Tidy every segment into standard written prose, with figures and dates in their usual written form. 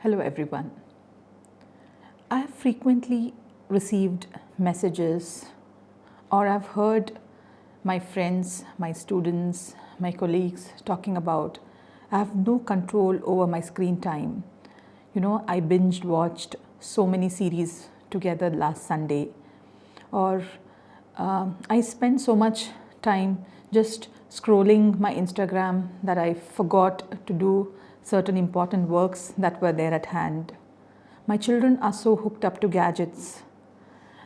Hello everyone. I have frequently received messages or I've heard my friends, my students, my colleagues talking about I have no control over my screen time. I binged watched so many series together last Sunday, or I spent so much time just scrolling my Instagram that I forgot to do certain important works that were there at hand. My children are so hooked up to gadgets.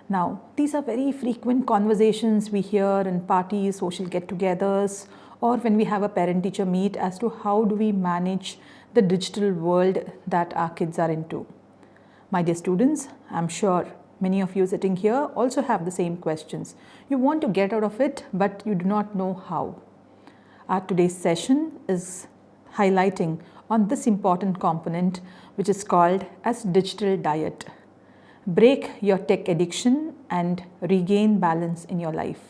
Now, these are very frequent conversations we hear in parties, social get-togethers, or when we have a parent-teacher meet as to how do we manage the digital world that our kids are into. My dear students, I'm sure many of you sitting here also have the same questions. You want to get out of it, but you do not know how. Our today's session is highlighting on this important component, which is called as digital diet. Break your tech addiction and regain balance in your life.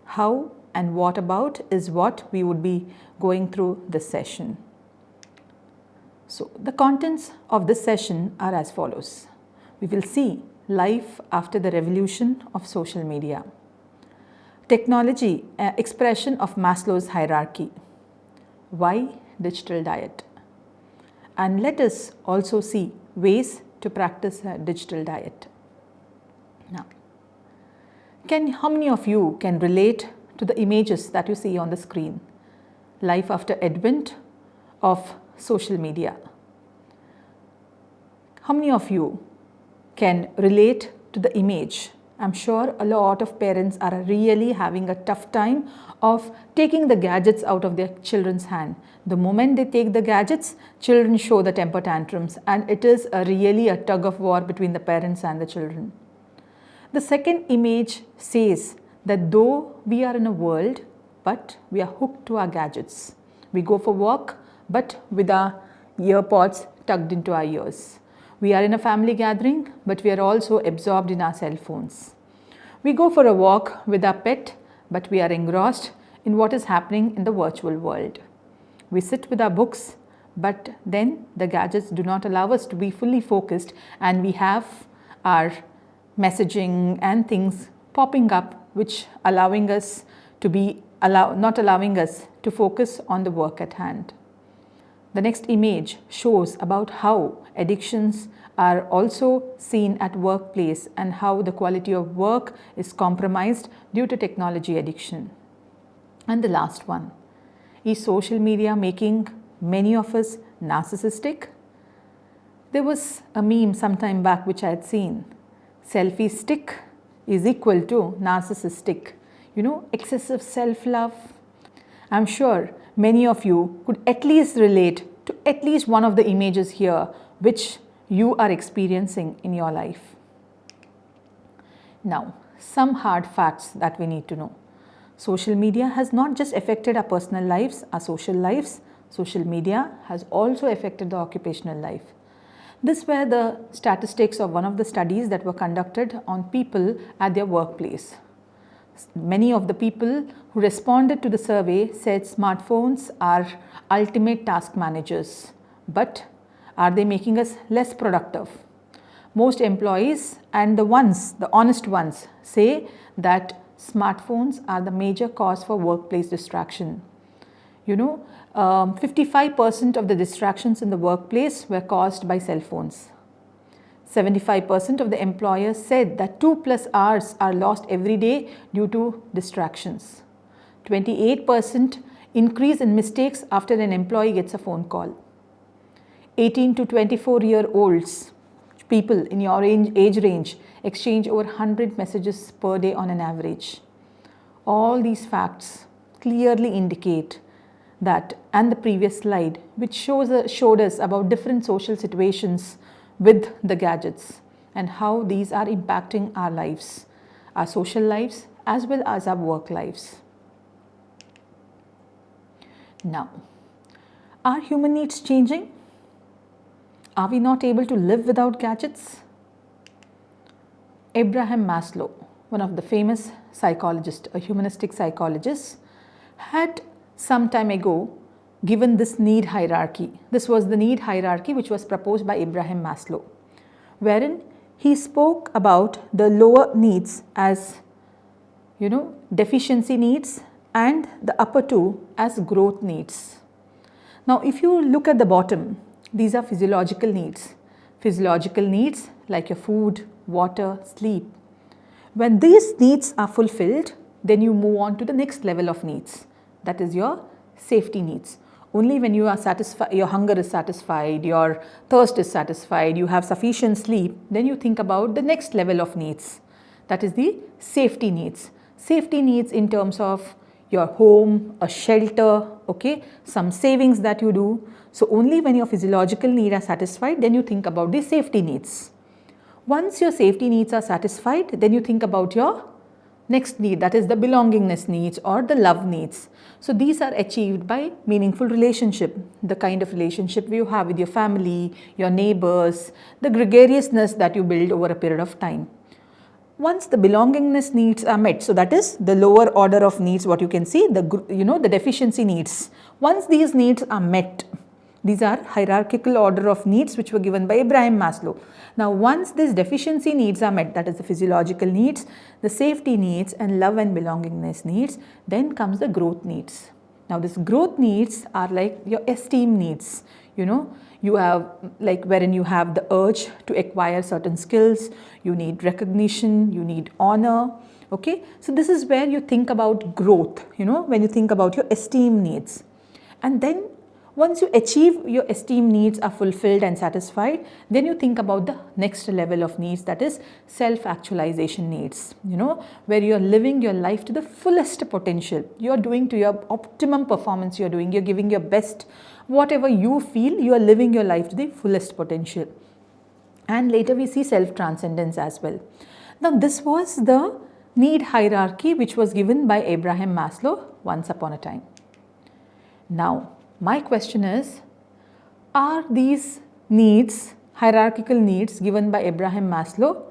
How and what about is what we would be going through this session. So the contents of this session are as follows. We will see life after the revolution of social media. Technology, expression of Maslow's hierarchy. Why digital diet? And let us also see ways to practice a digital diet. Now, how many of you can relate to the images that you see on the screen? Life after advent of social media. How many of you can relate to the image? I'm sure a lot of parents are really having a tough time of taking the gadgets out of their children's hand. The moment they take the gadgets, children show the temper tantrums, and it is really a tug of war between the parents and the children. The second image says that though we are in a world, but we are hooked to our gadgets. We go for walk, but with our earpods tucked into our ears. We are in a family gathering, but we are also absorbed in our cell phones. We go for a walk with our pet, but we are engrossed in what is happening in the virtual world. We sit with our books, but then the gadgets do not allow us to be fully focused, and we have our messaging and things popping up, which not allowing us to focus on the work at hand. The next image shows about how addictions are also seen at workplace and how the quality of work is compromised due to technology addiction. And the last one, is social media making many of us narcissistic? There was a meme sometime back which I had seen. Selfie stick is equal to narcissistic. Excessive self-love. I'm sure many of you could at least relate to at least one of the images here which you are experiencing in your life. Now, some hard facts that we need to know. Social media has not just affected our personal lives, our social lives. Social media has also affected the occupational life. These were the statistics of one of the studies that were conducted on people at their workplace. Many of the people who responded to the survey said smartphones are ultimate task managers, but are they making us less productive? Most employees and the honest ones, say that smartphones are the major cause for workplace distraction. 55% of the distractions in the workplace were caused by cell phones. 75% of the employers said that 2+ hours are lost every day due to distractions. 28% increase in mistakes after an employee gets a phone call. 18 to 24-year-olds, people in your age range, exchange over 100 messages per day on an average. All these facts clearly indicate that, and the previous slide, which showed us about different social situations with the gadgets and how these are impacting our lives, our social lives as well as our work lives. Now, are human needs changing? Are we not able to live without gadgets? Abraham Maslow, one of the famous psychologists, a humanistic psychologist, had some time ago given this need hierarchy. This was the need hierarchy which was proposed by Abraham Maslow, wherein he spoke about the lower needs as, deficiency needs, and the upper two as growth needs. Now, if you look at the bottom, these are physiological needs. Physiological needs like your food, water, sleep. When these needs are fulfilled, then you move on to the next level of needs. That is your safety needs. Only when you are satisfied, your hunger is satisfied, your thirst is satisfied, you have sufficient sleep, then you think about the next level of needs. That is the safety needs. Safety needs in terms of your home, a shelter, okay, some savings that you do. So only when your physiological needs are satisfied, then you think about the safety needs. Once your safety needs are satisfied, then you think about your next need, that is the belongingness needs or the love needs. So these are achieved by meaningful relationship, the kind of relationship you have with your family, your neighbors, the gregariousness that you build over a period of time. Once the belongingness needs are met, so that is the lower order of needs, what you can see, the deficiency needs. Once these needs are met, these are hierarchical order of needs which were given by Abraham Maslow. Now, once these deficiency needs are met, that is the physiological needs, the safety needs and love and belongingness needs, then comes the growth needs. Now, these growth needs are like your esteem needs, you have like wherein you have the urge to acquire certain skills, you need recognition, you need honor, okay. So, this is where you think about growth, when you think about your esteem needs. And then once you achieve your esteem needs are fulfilled and satisfied, then you think about the next level of needs, that is self-actualization needs, where you are living your life to the fullest potential. You are doing to your optimum performance, you're giving your best, whatever you feel, you are living your life to the fullest potential. And later we see self-transcendence as well. Now, this was the need hierarchy which was given by Abraham Maslow once upon a time. Now, my question is, are these needs, hierarchical needs given by Abraham Maslow,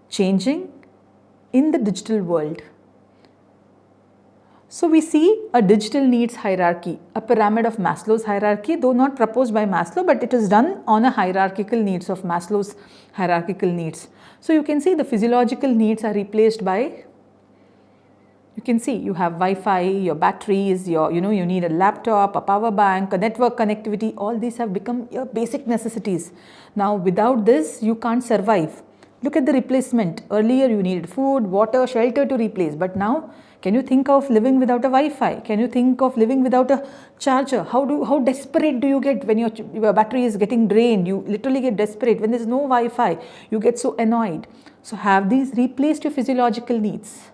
changing in the digital world? So we see a digital needs hierarchy, a pyramid of Maslow's hierarchy, though not proposed by Maslow, but it is done on a hierarchical needs of Maslow's hierarchical needs. So you can see the physiological needs are replaced by, you can see you have Wi-Fi, your batteries, you need a laptop, a power bank, a network connectivity, all these have become your basic necessities. Now, without this, you can't survive. Look at the replacement. Earlier, you needed food, water, shelter to replace, but now, can you think of living without a Wi-Fi? Can you think of living without a charger? How desperate do you get when your battery is getting drained? You literally get desperate. When there is no Wi-Fi, you get so annoyed. So, have these replaced your physiological needs?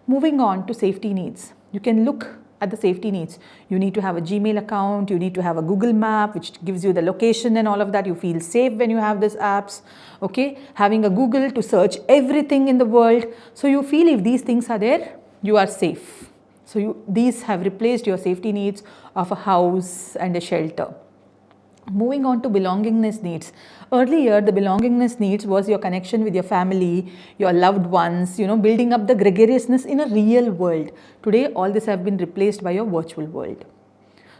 Moving on to safety needs. You can look at the safety needs. You need to have a Gmail account, you need to have a Google map which gives you the location and all of that. You feel safe when you have these apps, okay. Having a Google to search everything in the world. So you feel if these things are there, you are safe. So these have replaced your safety needs of a house and a shelter. Moving on to belongingness needs. Earlier, the belongingness needs was your connection with your family, your loved ones, building up the gregariousness in a real world. Today, all this have been replaced by your virtual world.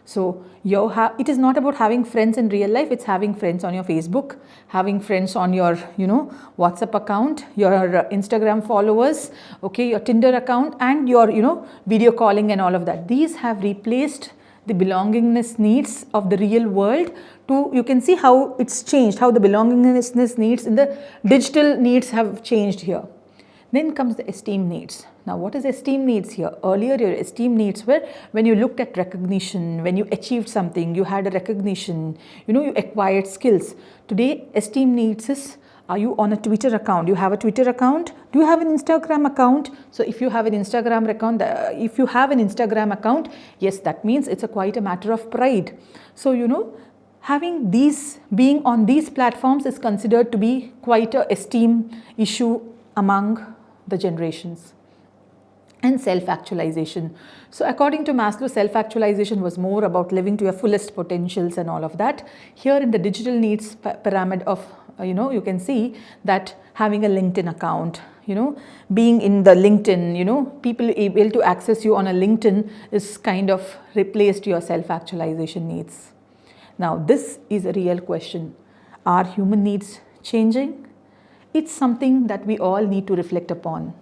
So, it is not about having friends in real life, it's having friends on your Facebook, having friends on your, WhatsApp account, your Instagram followers, okay, your Tinder account and your, video calling and all of that. These have replaced the belongingness needs of the real world. You can see how it's changed, how the belongingness needs in the digital needs have changed here. Then comes the esteem needs. Now, what is esteem needs here? Earlier, your esteem needs were when you looked at recognition, when you achieved something, you had a recognition, you acquired skills. Today, esteem needs is, are you on a Twitter account? You have a Twitter account? Do you have an Instagram account? So if you have an Instagram account, yes, that means it's quite a matter of pride. So, having being on these platforms is considered to be quite an esteem issue among the generations. And self-actualization. So according to Maslow, self-actualization was more about living to your fullest potentials and all of that. Here in the digital needs pyramid of, you can see that having a LinkedIn account, being in the LinkedIn, people able to access you on a LinkedIn is kind of replaced your self-actualization needs. Now, this is a real question. Are human needs changing? It's something that we all need to reflect upon.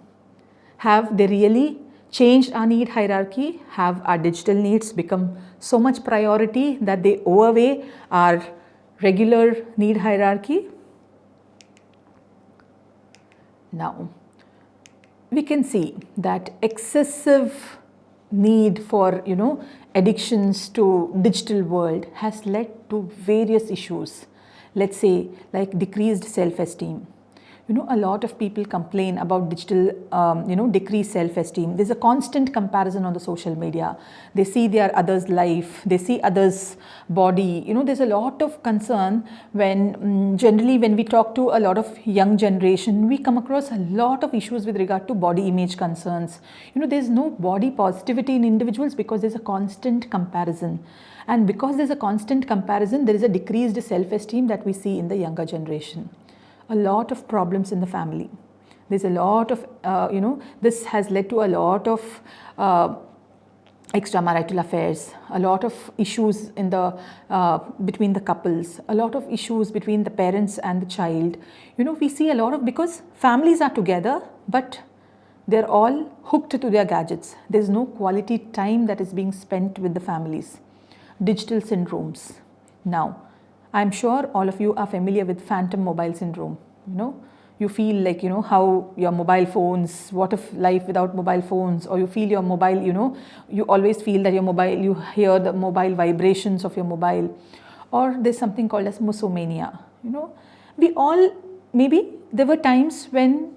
Have they really changed our need hierarchy? Have our digital needs become so much priority that they overweigh our regular need hierarchy? Now, we can see that excessive need for addictions to digital world has led to various issues. Let's say like decreased self-esteem. A lot of people complain about digital, decreased self-esteem. There's a constant comparison on the social media. They see their others' life, they see others' body. There's a lot of concern when generally when we talk to a lot of young generation, we come across a lot of issues with regard to body image concerns. There's no body positivity in individuals because there's a constant comparison. And because there's a constant comparison, there is a decreased self-esteem that we see in the younger generation. A lot of problems in the family. There's a lot of, this has led to a lot of extramarital affairs, a lot of issues in the between the couples, a lot of issues between the parents and the child. We see a lot of, because families are together, but they're all hooked to their gadgets. There's no quality time that is being spent with the families. Digital syndromes. Now, I'm sure all of you are familiar with phantom mobile syndrome. You feel like, how your mobile phones, what if life without mobile phones, or you feel your mobile, you always feel that your mobile, you hear the mobile vibrations of your mobile, or there's something called as musomania. We all, maybe there were times when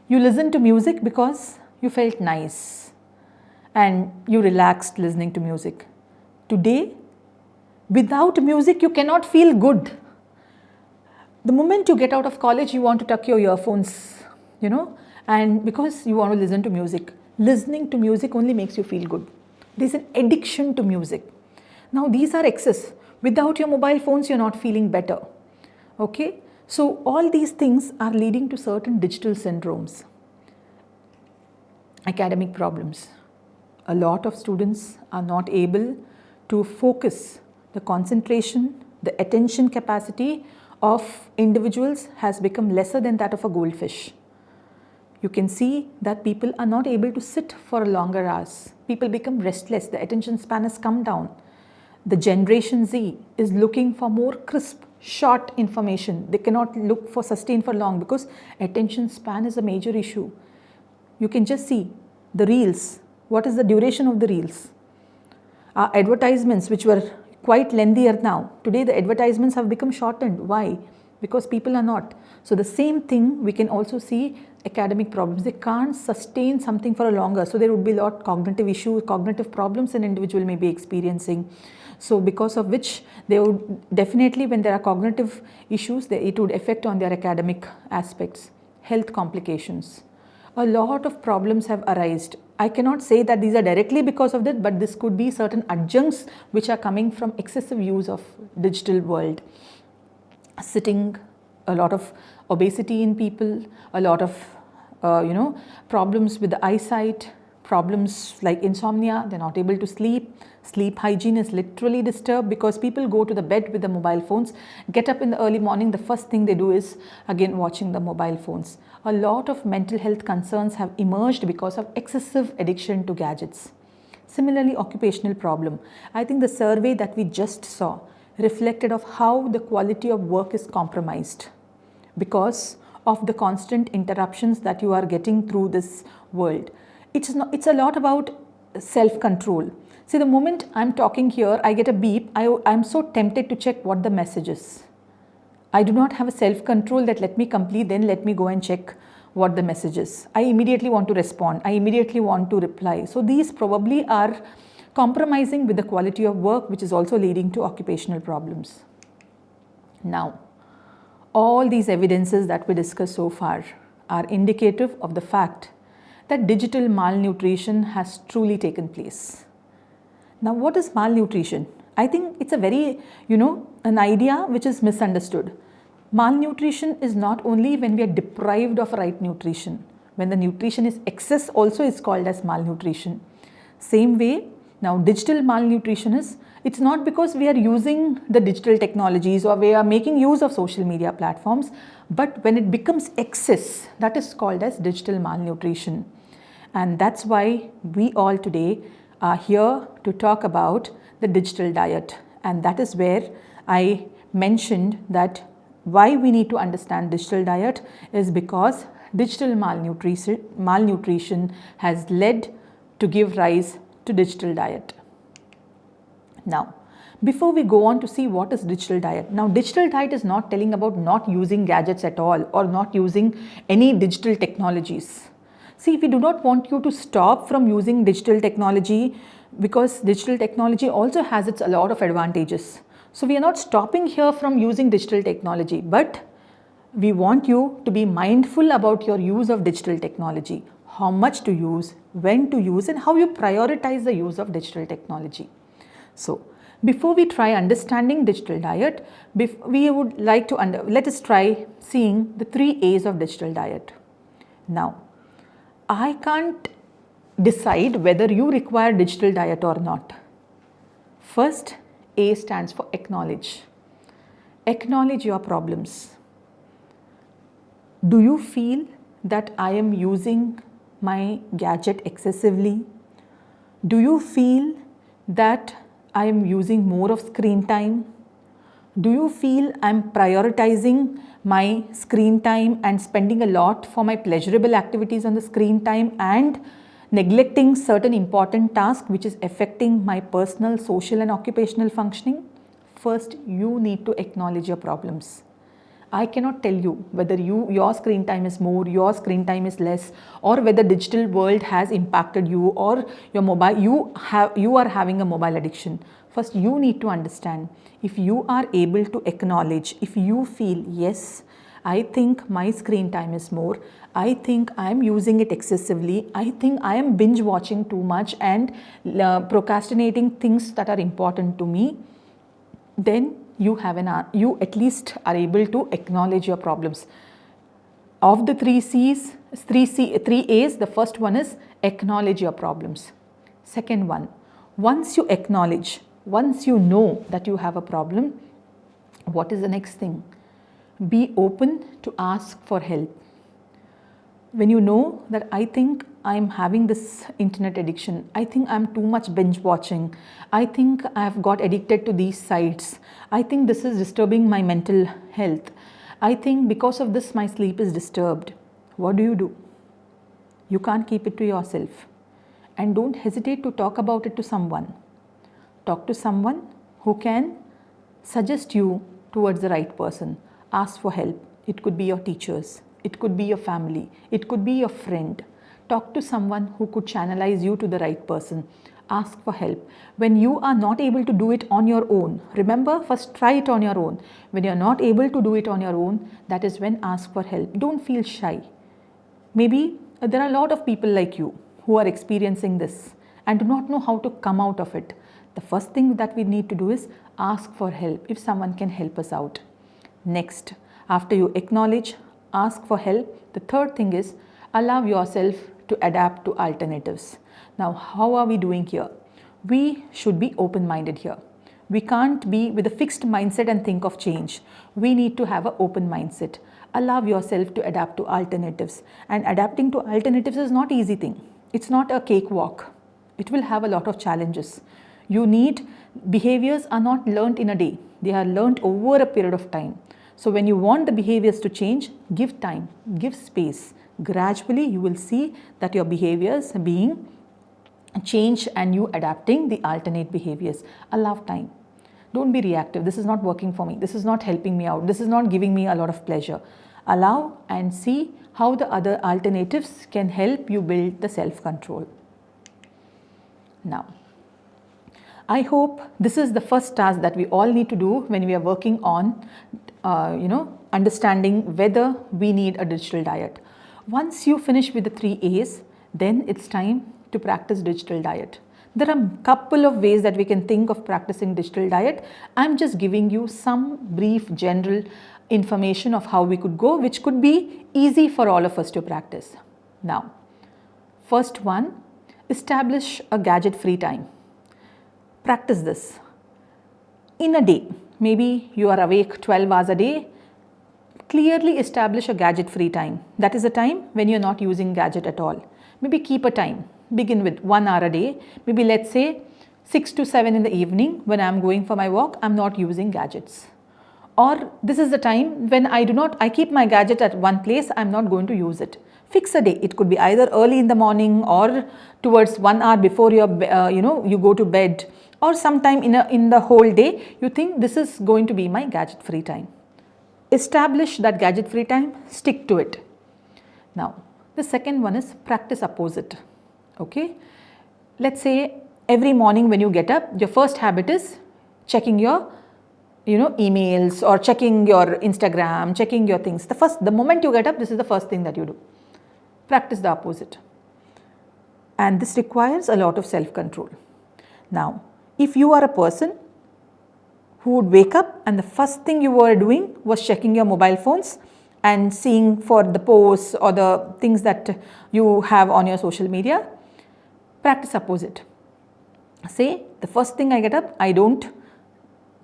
you listened to music because you felt nice and you relaxed listening to music. Today, without music, you cannot feel good. The moment you get out of college, you want to tuck your earphones, and because you want to listen to music. Listening to music only makes you feel good. There's an addiction to music. Now, these are excess. Without your mobile phones, you're not feeling better. Okay? So, all these things are leading to certain digital syndromes. Academic problems. A lot of students are not able to focus. The concentration, the attention capacity of individuals has become lesser than that of a goldfish. You can see that people are not able to sit for longer hours. People become restless. The attention span has come down. The Generation Z is looking for more crisp, short information. They cannot look for sustain for long because attention span is a major issue. You can just see the reels. What is the duration of the reels? Advertisements which were quite lengthier now. Today the advertisements have become shortened. Why? Because people are not. So the same thing we can also see academic problems. They can't sustain something for a longer. So there would be a lot of cognitive issues, cognitive problems an individual may be experiencing. So because of which they would definitely, when there are cognitive issues, it would affect on their academic aspects. Health complications. A lot of problems have arisen. I cannot say that these are directly because of that, but this could be certain adjuncts which are coming from excessive use of digital world. Sitting, a lot of obesity in people, a lot of problems with the eyesight, problems like insomnia, they're not able to sleep. Sleep hygiene is literally disturbed because people go to the bed with the mobile phones, get up in the early morning, the first thing they do is again watching the mobile phones. A lot of mental health concerns have emerged because of excessive addiction to gadgets. Similarly, occupational problem. I think the survey that we just saw reflected of how the quality of work is compromised because of the constant interruptions that you are getting through this world. It's a lot about self-control. See, the moment I'm talking here, I get a beep, I'm so tempted to check what the message is. I do not have a self-control that let me complete, then let me go and check what the message is. I immediately want to respond. I immediately want to reply. So these probably are compromising with the quality of work, which is also leading to occupational problems. Now, all these evidences that we discussed so far are indicative of the fact that digital malnutrition has truly taken place. Now, what is malnutrition? I think it's a very, an idea which is misunderstood. Malnutrition is not only when we are deprived of right nutrition, When the nutrition is excess, also is called as malnutrition. Same way, now digital malnutrition is, it's not because we are using the digital technologies or we are making use of social media platforms, but when it becomes excess, that is called as digital malnutrition. And that's why we all today are here to talk about the digital diet. And that is where I mentioned that why we need to understand digital diet is because digital malnutrition has led to give rise to digital diet. Now, before we go on to see what is digital diet, now digital diet is not telling about not using gadgets at all or not using any digital technologies. See, we do not want you to stop from using digital technology because digital technology also has its a lot of advantages. So we are not stopping here from using digital technology, but we want you to be mindful about your use of digital technology, how much to use, when to use, and how you prioritize the use of digital technology. So, before we try understanding digital diet, we would like to let us try seeing the 3 A's of digital diet. Now, I can't decide whether you require digital diet or not. First, A stands for acknowledge. Acknowledge your problems. Do you feel that I am using my gadget excessively? Do you feel that I am using more of screen time? Do you feel I am prioritizing my screen time and spending a lot for my pleasurable activities on the screen time and neglecting certain important tasks which is affecting my personal, social and occupational functioning? First, you need to acknowledge your problems. I cannot tell you whether your screen time is more, your screen time is less, or whether digital world has impacted you or your mobile, you are having a mobile addiction. First, you need to understand. If you are able to acknowledge, if you feel, yes, I think my screen time is more, I think I am using it excessively, I think I am binge watching too much and procrastinating things that are important to me, then you at least are able to acknowledge your problems. Of the 3 A's, the first one is acknowledge your problems. Second one, once you acknowledge, once you know that you have a problem, what is the next thing? Be open to ask for help. When you know that I think I'm having this internet addiction, I think I'm too much binge watching, I think I've got addicted to these sites, I think this is disturbing my mental health, I think because of this my sleep is disturbed. What do? You can't keep it to yourself. And don't hesitate to talk about it to someone. Talk to someone who can suggest you towards the right person. Ask for help. It could be your teachers. It could be your family. It could be your friend. Talk to someone who could channelize you to the right person. Ask for help. When you are not able to do it on your own, remember, first try it on your own. When you are not able to do it on your own, that is when ask for help. Don't feel shy. Maybe there are a lot of people like you who are experiencing this and do not know how to come out of it. The first thing that we need to do is ask for help if someone can help us out. Next, after you acknowledge, ask for help, the third thing is allow yourself to adapt to alternatives. Now, how are we doing here? We should be open-minded here. We can't be with a fixed mindset and think of change. We need to have an open mindset. Allow yourself to adapt to alternatives. And adapting to alternatives is not an easy thing. It's not a cakewalk. It will have a lot of challenges. Behaviors are not learnt in a day. They are learnt over a period of time. So when you want the behaviors to change, give time, give space. Gradually, you will see that your behaviors are being changed and you adapting the alternate behaviors. Allow time. Don't be reactive. This is not working for me. This is not helping me out. This is not giving me a lot of pleasure. Allow and see how the other alternatives can help you build the self-control. Now, I hope this is the first task that we all need to do when we are working on understanding whether we need a digital diet. Once you finish with the 3 A's, then it's time to practice digital diet. There are a couple of ways that we can think of practicing digital diet. I'm just giving you some brief general information of how we could go, which could be easy for all of us to practice. Now, first one, establish a gadget free time. Practice this. In a day, maybe you are awake 12 hours a day, clearly establish a gadget free time. That is a time when you are not using gadget at all. Maybe keep a time. Begin with 1 hour a day. Maybe let's say 6 to 7 in the evening when I am going for my walk, I am not using gadgets. Or this is the time when I keep my gadget at one place, I am not going to use it. Fix a day. It could be either early in the morning or towards 1 hour before you go to bed, or sometime in the whole day you think this is going to be my gadget free time. Establish that gadget free time, stick to it. Now, the second one is practice opposite. Okay, let's say every morning when you get up, your first habit is checking your emails or checking your Instagram, checking your things. The moment you get up, this is the first thing that you do. Practice the opposite. And this requires a lot of self-control. Now, if you are a person who would wake up and the first thing you were doing was checking your mobile phones and seeing for the posts or the things that you have on your social media, practice opposite. Say, the first thing I get up, I don't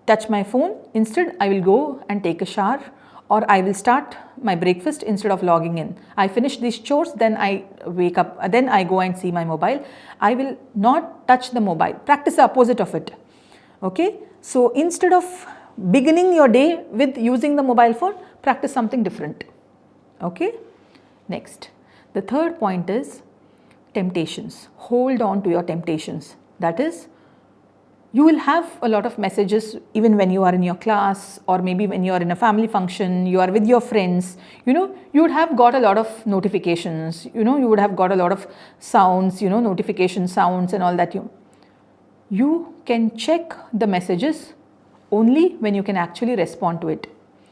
touch my phone. Instead, I will go and take a shower, or I will start my breakfast instead of logging in. I finish these chores, then I wake up, then I go and see my mobile. I will not touch the mobile. Practice the opposite of it. Okay. So, instead of beginning your day with using the mobile phone, practice something different. Okay. Next, the third point is temptations. Hold on to your temptations. That is, you will have a lot of messages even when you are in your class, or maybe when you are in a family function, you are with your friends, you would have got a lot of notifications, you would have got a lot of sounds, notification sounds and all that. You can check the messages only when you can actually respond to it.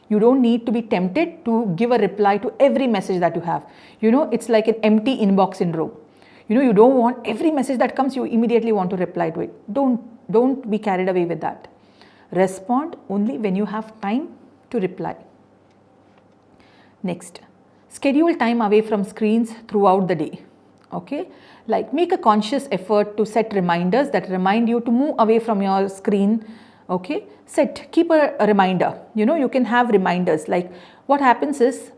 You don't need to be tempted to give a reply to every message that you have. It's like an empty inbox syndrome. You don't want every message that comes, you immediately want to reply to it. Don't be carried away with that. Respond only when you have time to reply. Next, schedule time away from screens throughout the day. Okay, like make a conscious effort to set reminders that remind you to move away from your screen. Okay, keep a reminder. You can have reminders. Like what happens is,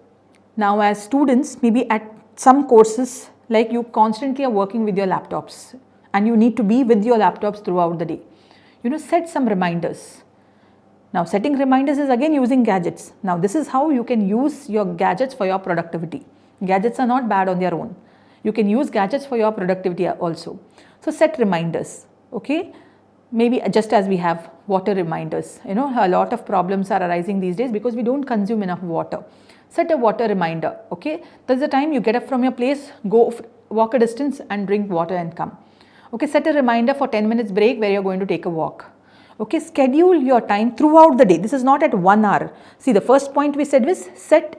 now as students, maybe at some courses, like you constantly are working with your laptops and you need to be with your laptops throughout the day. Set some reminders. Now, setting reminders is again using gadgets. Now, this is how you can use your gadgets for your productivity. Gadgets are not bad on their own. You can use gadgets for your productivity also. So, set reminders. Okay. Maybe just as we have water reminders. A lot of problems are arising these days because we don't consume enough water. Set a water reminder. Okay. That's the time you get up from your place, go walk a distance and drink water and come. Okay. Set a reminder for 10 minutes break where you're going to take a walk. Okay. Schedule your time throughout the day. This is not at 1 hour. See, the first point we said was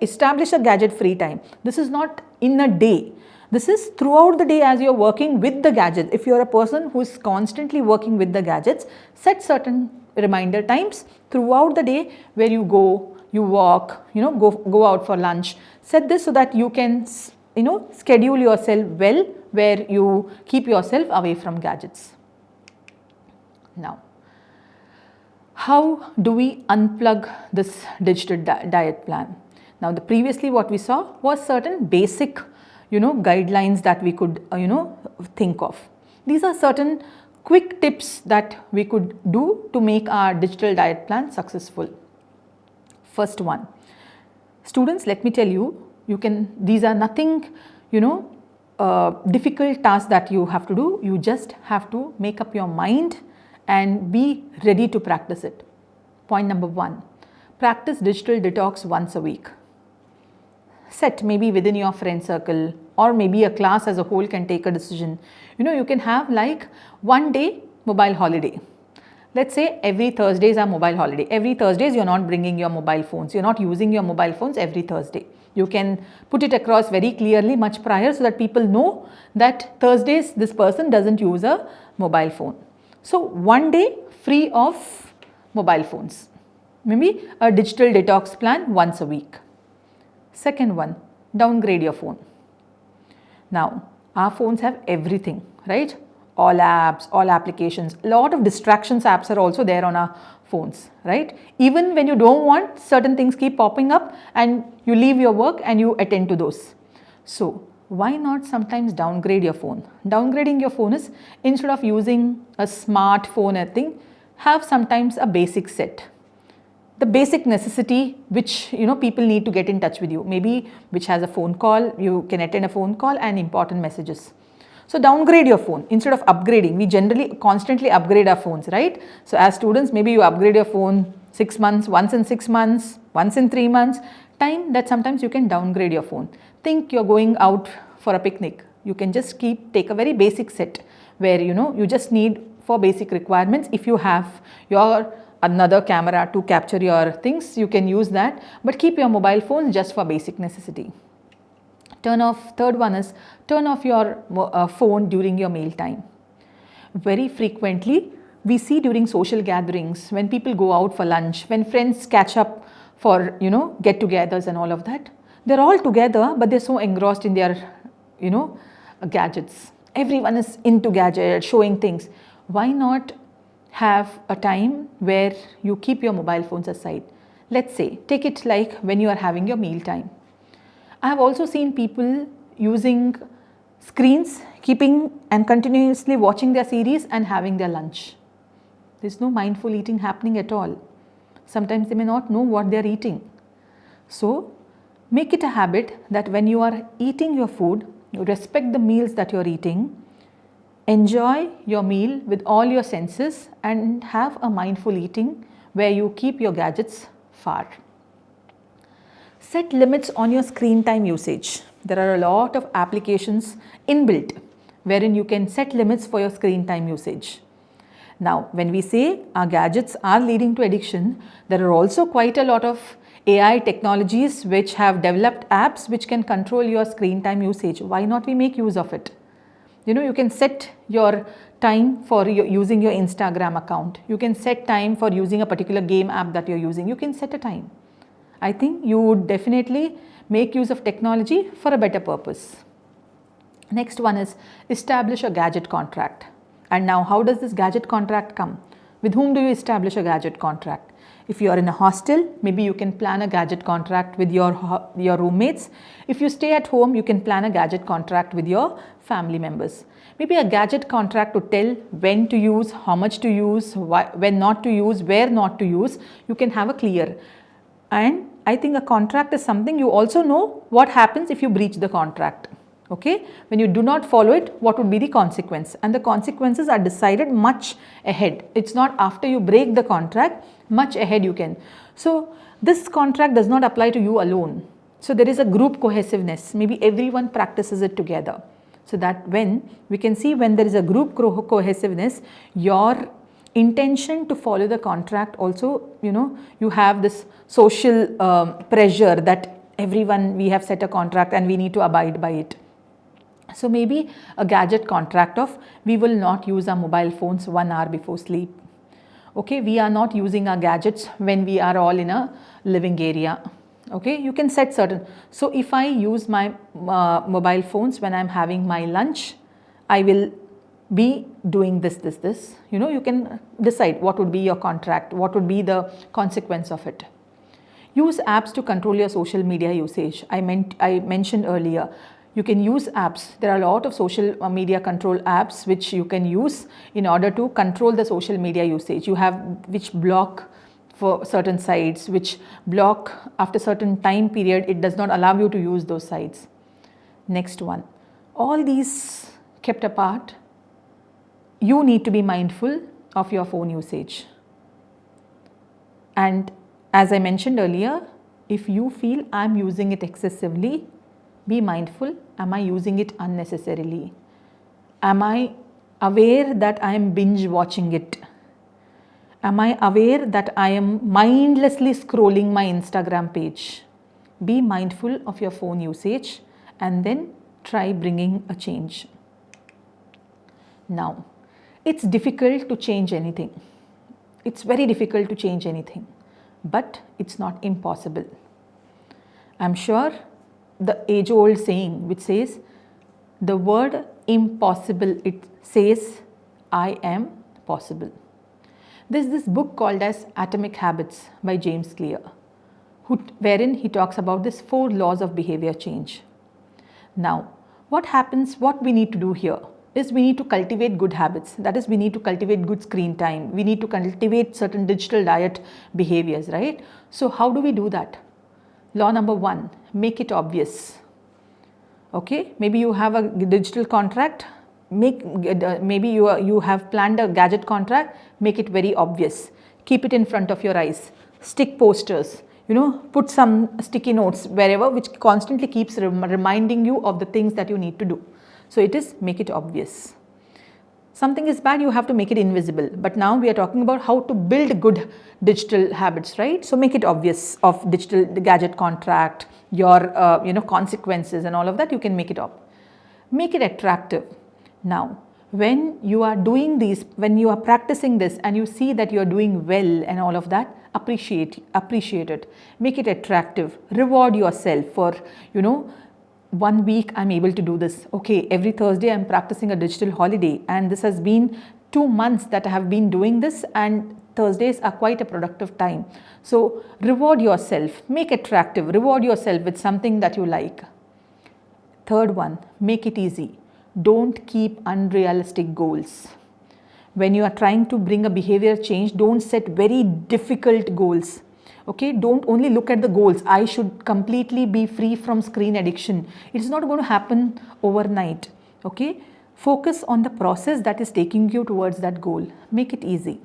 establish a gadget free time. This is not in a day. This is throughout the day as you're working with the gadget. If you're a person who is constantly working with the gadgets, set certain reminder times throughout the day where you go, you walk, go out for lunch. Set this so that you can, schedule yourself well where you keep yourself away from gadgets. Now, how do we unplug this digital diet plan? Now, previously what we saw was certain basic guidelines that we could think of. These are certain quick tips that we could do to make our digital diet plan successful. First one, students, let me tell you, these are nothing difficult tasks that you have to do. You just have to make up your mind and be ready to practice it. Point number 1, practice digital detox once a week. Set maybe within your friend circle, or maybe a class as a whole can take a decision. You can have like 1 day mobile holiday. Let's say every Thursday is a mobile holiday. Every Thursdays you're not bringing your mobile phones. You're not using your mobile phones every Thursday. You can put it across very clearly much prior so that people know that Thursdays this person doesn't use a mobile phone. So 1 day free of mobile phones. Maybe a digital detox plan once a week. Second one, downgrade your phone. Now, our phones have everything, right? All apps, all applications, a lot of distractions apps are also there on our phones, right? Even when you don't want, certain things keep popping up and you leave your work and you attend to those. So, why not sometimes downgrade your phone? Downgrading your phone is, instead of using a smartphone, I think, have sometimes a basic set. The basic necessity which people need to get in touch with you, maybe which has a phone call, you can attend a phone call and important messages. So downgrade your phone instead of upgrading. We generally constantly upgrade our phones, right? So as students, maybe you upgrade your phone 6 months, once in 6 months, once in 3 months, time that sometimes you can downgrade your phone. Think you're going out for a picnic. You can just take a very basic set where you just need for basic requirements. If you have your another camera to capture your things, you can use that, but keep your mobile phone just for basic necessity. Third one is turn off your phone during your meal time. Very frequently we see during social gatherings, when people go out for lunch, when friends catch up for get-togethers and all of that, they're all together but they're so engrossed in their gadgets. Everyone is into gadgets, showing things. Why not have a time where you keep your mobile phones aside? Let's say, take it like when you are having your meal time. I have also seen people using screens, keeping and continuously watching their series and having their lunch. There's no mindful eating happening at all. Sometimes they may not know what they are eating. So, make it a habit that when you are eating your food, you respect the meals that you are eating, enjoy your meal with all your senses and have a mindful eating where you keep your gadgets far. Set limits on your screen time usage. There are a lot of applications inbuilt wherein you can set limits for your screen time usage. Now, when we say our gadgets are leading to addiction, there are also quite a lot of AI technologies which have developed apps which can control your screen time usage. Why not we make use of it? You can set your time for using your Instagram account. You can set time for using a particular game app that you're using. You can set a time. I think you would definitely make use of technology for a better purpose. Next one is establish a gadget contract. And now how does this gadget contract come? With whom do you establish a gadget contract? If you are in a hostel, maybe you can plan a gadget contract with your roommates. If you stay at home, you can plan a gadget contract with your family members. Maybe a gadget contract to tell when to use, how much to use, when not to use, where not to use. You can have a clear. And I think a contract is something you also know what happens if you breach the contract. Okay, when you do not follow it, what would be the consequence? And the consequences are decided much ahead. It's not after you break the contract, much ahead you can. So this contract does not apply to you alone. So there is a group cohesiveness. Maybe everyone practices it together. So that when we can see when there is a group cohesiveness, your intention to follow the contract also, you have this social pressure that everyone, we have set a contract and we need to abide by it. So maybe a gadget contract of we will not use our mobile phones 1 hour before sleep. Okay, we are not using our gadgets when we are all in a living area. Okay, you can set certain. So if I use my mobile phones when I'm having my lunch, I will be doing this. You can decide what would be your contract, what would be the consequence of it. Use apps to control your social media usage. I mentioned earlier, you can use apps. There are a lot of social media control apps which you can use in order to control the social media usage. You have which block for certain sites, which block after certain time period, it does not allow you to use those sites. Next one, all these kept apart, you need to be mindful of your phone usage. And as I mentioned earlier, if you feel I'm using it excessively, be mindful, am I using it unnecessarily? Am I aware that I am binge watching it? Am I aware that I am mindlessly scrolling my Instagram page? Be mindful of your phone usage and then try bringing a change. Now, it's difficult to change anything. It's very difficult to change anything, but it's not impossible. I'm sure the age-old saying which says, The word impossible, it says, I am possible. There's this book called as Atomic Habits by James Clear, wherein he talks about these 4 laws of behavior change. Now, what happens, what we need to do here is we need to cultivate good habits. That is, we need to cultivate good screen time. We need to cultivate certain digital diet behaviors, right? So how do we do that? Law number 1, make it obvious. Okay, maybe you have a digital contract, maybe you have planned a gadget contract, make it very obvious. Keep it in front of your eyes. Stick posters, put some sticky notes wherever, which constantly keeps reminding you of the things that you need to do. So it is, make it obvious. Something is bad, you have to make it invisible. But now we are talking about how to build good digital habits, right? So make it obvious of the gadget contract, your consequences and all of that. You can make it up. Make it attractive. Now, when you are doing these, when you are practicing this and you see that you are doing well and all of that, appreciate it. Make it attractive. Reward yourself for, 1 week I'm able to do this. Okay, every Thursday I'm practicing a digital holiday, and this has been 2 months that I have been doing this, and Thursdays are quite a productive time. So reward yourself, make attractive, reward yourself with something that you like. Third one, make it easy. Don't keep unrealistic goals. When you are trying to bring a behavior change, don't set very difficult goals. Okay, don't only look at the goals. I should completely be free from screen addiction. It's not going to happen overnight. Okay, focus on the process that is taking you towards that goal. Make it easy.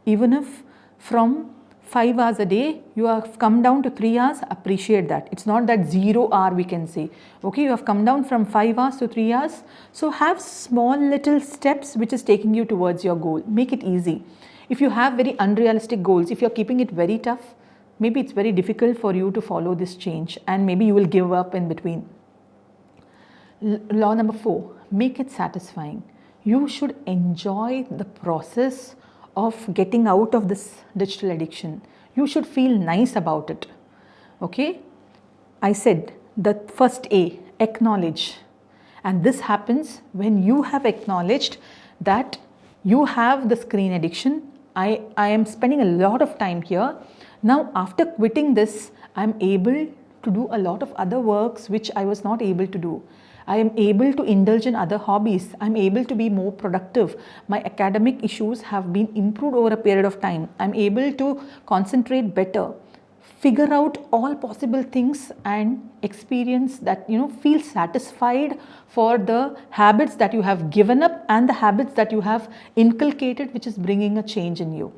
Even if from 5 hours a day you have come down to 3 hours, appreciate that. It's not that 0 hour we can say. Okay, you have come down from 5 hours to 3 hours. So have small little steps which is taking you towards your goal. Make it easy. If you have very unrealistic goals, if you're keeping it very tough, maybe it's very difficult for you to follow this change, and maybe you will give up in between. Law number 4, make it satisfying. You should enjoy the process of getting out of this digital addiction. You should feel nice about it. Okay, I said the first A, acknowledge. And this happens when you have acknowledged that you have the screen addiction. I am spending a lot of time here. Now, after quitting this, I am able to do a lot of other works which I was not able to do. I am able to indulge in other hobbies. I am able to be more productive. My academic issues have been improved over a period of time. I am able to concentrate better. Figure out all possible things and experience that, feel satisfied for the habits that you have given up and the habits that you have inculcated, which is bringing a change in you.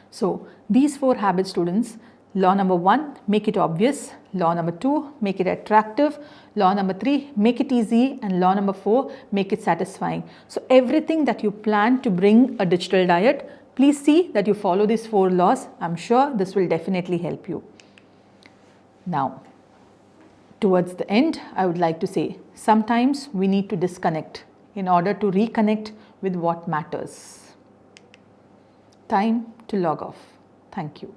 So these 4 habits, students. Law number 1, make it obvious. Law number 2, make it attractive. Law number 3, make it easy. And law number 4, make it satisfying. So everything that you plan to bring a digital diet, please see that you follow these 4 laws. I'm sure this will definitely help you. Now, towards the end, I would like to say, sometimes we need to disconnect in order to reconnect with what matters. Time to log off. Thank you.